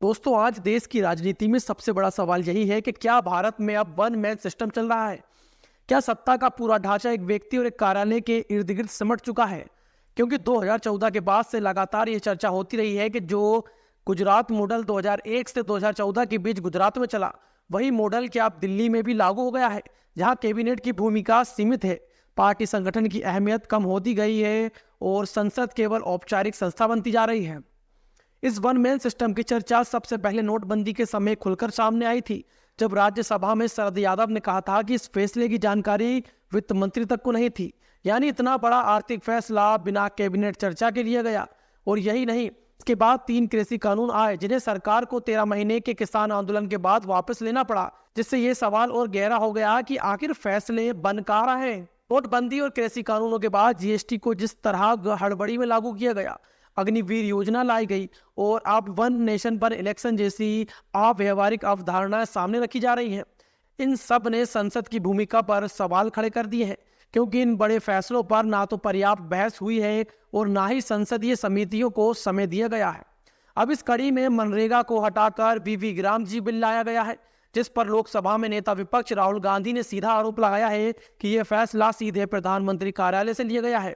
दोस्तों, आज देश की राजनीति में सबसे बड़ा सवाल यही है कि क्या भारत में अब वन मैन सिस्टम चल रहा है। क्या सत्ता का पूरा ढांचा एक व्यक्ति और एक कार्यालय के इर्द गिर्द सिमट चुका है। क्योंकि 2014 के बाद से लगातार ये चर्चा होती रही है कि जो गुजरात मॉडल 2001 से 2014 के बीच गुजरात में चला, वही मॉडल क्या अब दिल्ली में भी लागू हो गया है, जहां कैबिनेट की भूमिका सीमित है, पार्टी संगठन की अहमियत कम होती गई है और संसद केवल औपचारिक संस्था बनती जा रही है। इस वन मैन सिस्टम की चर्चा सबसे पहले नोटबंदी के समय खुलकर सामने आई थी, जब राज्यसभा में शरद यादव ने कहा था कि इस फैसले की जानकारी वित्त मंत्री तक को नहीं थी। यानी इतना बड़ा आर्थिक फैसला बिना कैबिनेट चर्चा के लिया गया। और यही नहीं, इसके बाद 3 कृषि कानून आए, जिन्हें सरकार को 13 महीने के किसान आंदोलन के बाद वापस लेना पड़ा, जिससे ये सवाल और गहरा हो गया कि आखिर फैसले बन कहाँ रहे। नोटबंदी और कृषि कानूनों के बाद जीएसटी को जिस तरह हड़बड़ी में लागू किया गया, अग्निवीर योजना लाई गई और अब वन नेशन पर इलेक्शन जैसी अव्यावहारिक अवधारणाएं सामने रखी जा रही हैं, इन सब ने संसद की भूमिका पर सवाल खड़े कर दिए हैं। क्योंकि इन बड़े फैसलों पर ना तो पर्याप्त बहस हुई है और ना ही संसदीय समितियों को समय दिया गया है। अब इस कड़ी में मनरेगा को हटाकर वीवी ग्राम जी बिल लाया गया है, जिस पर लोकसभा में नेता विपक्ष राहुल गांधी ने सीधा आरोप लगाया है कि यह फैसला सीधे प्रधानमंत्री कार्यालय से लिया गया है।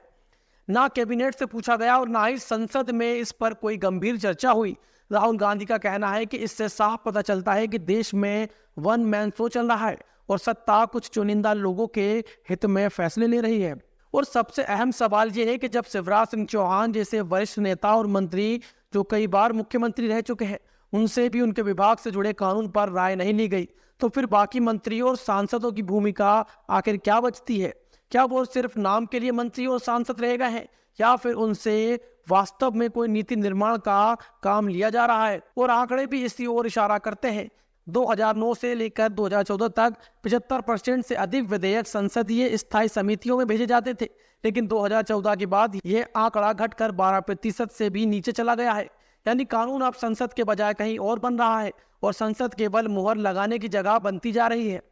ना कैबिनेट से पूछा गया और ना ही संसद में इस पर कोई गंभीर चर्चा हुई। राहुल गांधी का कहना है कि इससे साफ पता चलता है कि देश में वन मैन शो चल रहा है और सत्ता कुछ चुनिंदा लोगों के हित में फैसले ले रही है। और सबसे अहम सवाल यह है कि जब शिवराज सिंह चौहान जैसे वरिष्ठ नेता और मंत्री, जो कई बार मुख्यमंत्री रह चुके हैं, उनसे भी उनके विभाग से जुड़े कानून पर राय नहीं ली गई, तो फिर बाकी मंत्रियों और सांसदों की भूमिका आखिर क्या बचती है। क्या वो सिर्फ नाम के लिए मंत्री और सांसद रह गए हैं, या फिर उनसे वास्तव में कोई नीति निर्माण का काम लिया जा रहा है। और आंकड़े भी इसी ओर इशारा करते हैं। 2009 से लेकर 2014 तक 75% से अधिक विधेयक संसदीय स्थायी समितियों में भेजे जाते थे, लेकिन 2014 के बाद यह आंकड़ा घटकर 12% से भी नीचे चला गया है। यानी कानून अब संसद के बजाय कहीं और बन रहा है और संसद केवल मुहर लगाने की जगह बनती जा रही है।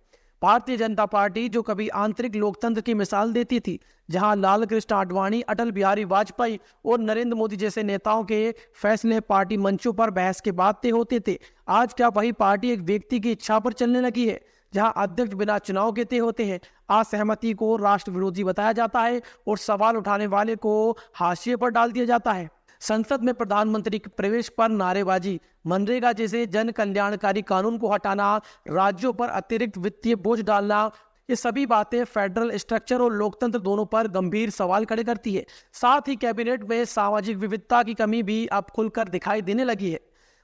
भारतीय जनता पार्टी, जो कभी आंतरिक लोकतंत्र की मिसाल देती थी, जहां लाल कृष्ण आडवाणी, अटल बिहारी वाजपेयी और नरेंद्र मोदी जैसे नेताओं के फैसले पार्टी मंचों पर बहस के बाद तय होते थे, आज क्या वही पार्टी एक व्यक्ति की इच्छा पर चलने लगी है, जहां अध्यक्ष बिना चुनाव के तय होते हैं, असहमति को राष्ट्र विरोधी बताया जाता है और सवाल उठाने वाले को हाशिए पर डाल दिया जाता है। संसद में प्रधानमंत्री के प्रवेश पर नारेबाजी, मनरेगा जैसे जन कल्याणकारी कानून को हटाना, राज्यों पर अतिरिक्त वित्तीय बोझ डालना, ये सभी बातें फेडरल स्ट्रक्चर और लोकतंत्र दोनों पर गंभीर सवाल खड़े करती है। साथ ही कैबिनेट में सामाजिक विविधता की कमी भी अब खुलकर दिखाई देने लगी है।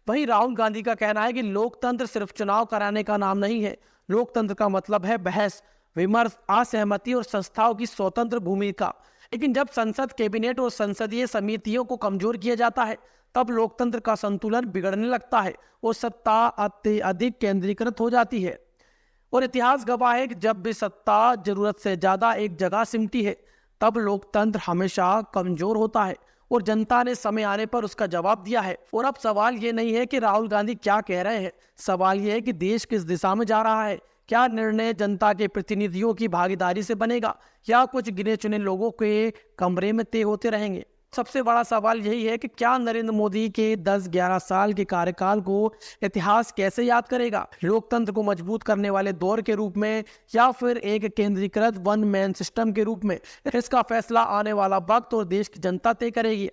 वहीं राहुल गांधी का कहना है कि लोकतंत्र सिर्फ चुनाव कराने का नाम नहीं है। लोकतंत्र का मतलब है बहस, विमर्श, असहमति और संस्थाओं की स्वतंत्र भूमिका। लेकिन जब संसद, कैबिनेट और संसदीय समितियों को कमजोर किया जाता है, तब लोकतंत्र का संतुलन बिगड़ने लगता है और सत्ता अत्यधिक केंद्रीकृत हो जाती है। और इतिहास गवाह है कि जब भी सत्ता जरूरत से ज्यादा एक जगह सिमटी है, तब लोकतंत्र हमेशा कमजोर होता है और जनता ने समय आने पर उसका जवाब दिया है। और अब सवाल ये नहीं है कि राहुल गांधी क्या कह रहे हैं, सवाल ये है कि देश किस दिशा में जा रहा है। क्या निर्णय जनता के प्रतिनिधियों की भागीदारी से बनेगा, या कुछ गिने चुने लोगों के कमरे में तय होते रहेंगे। सबसे बड़ा सवाल यही है कि क्या नरेंद्र मोदी के 10-11 साल के कार्यकाल को इतिहास कैसे याद करेगा, लोकतंत्र को मजबूत करने वाले दौर के रूप में, या फिर एक केंद्रीकृत वन मैन सिस्टम के रूप में। इसका फैसला आने वाला वक्त और देश की जनता तय करेगी।